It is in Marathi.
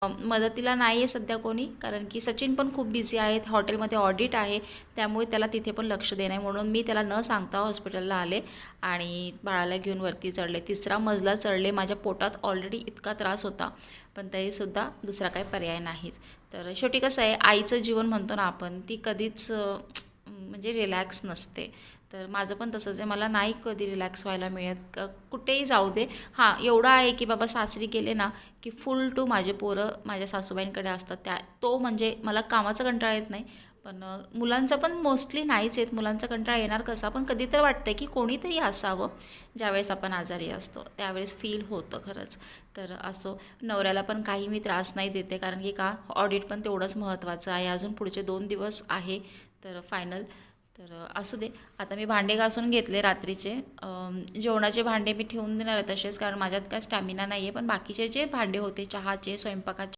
मदतीला नाही आहे सध्या कोणी, कारण की सचिन पण खूप बिझी आहेत, हॉटेलमध्ये ऑडिट आहे, त्यामुळे त्याला तिथे पण लक्ष देणं आहे. म्हणून मी त्याला न सांगता हॉस्पिटलला आले आणि बाळाला घेऊन वरती चढले. 3रा मजला चढले. माझ्या पोटात ऑलरेडी इतका त्रास होता, पण तरीसुद्धा दुसरा काही पर्याय नाहीच. तर शेवटी कसं आहे, आईचं जीवन म्हणतो ना आपण, ती कधीच म्हणजे रिलॅक्स नसते. तर माझं पण तसंच आहे, मला नाही कधी रिलॅक्स व्हायला मिळत, कुठेही जाऊ दे. हां, एवढं आहे की बाबा सासरी गेले ना की फुल टू माझे पोरं माझ्या सासूबाईंकडे असतात. तो म्हणजे मला कामाचा कंटाळा येत नाही, पण मुलांचा पण मोस्टली नाहीच येत. मुलांचा कंटाळा येणार कसा, पण कधी तर वाटतं की कोणीतरी असावं. ज्यावेळेस आपण आजारी असतो त्यावेळेस फील होतं खरंच. तर असो, नवऱ्याला पण काही मी त्रास नाही देते, कारण की का, ऑडिट पण तेवढंच महत्त्वाचं आहे. अजून पुढचे 2 दिवस आहे तर फायनल. तर असू दे. आता मी भांडे घासून घेतले रात्रीचे. जेवणाचे भांडे मी ठेवून देणार आहे तसेच, कारण माझ्यात काय स्टॅमिना नाही आहे. पण बाकीचे जे भांडे होते, चहाचे, स्वयंपाकाचे,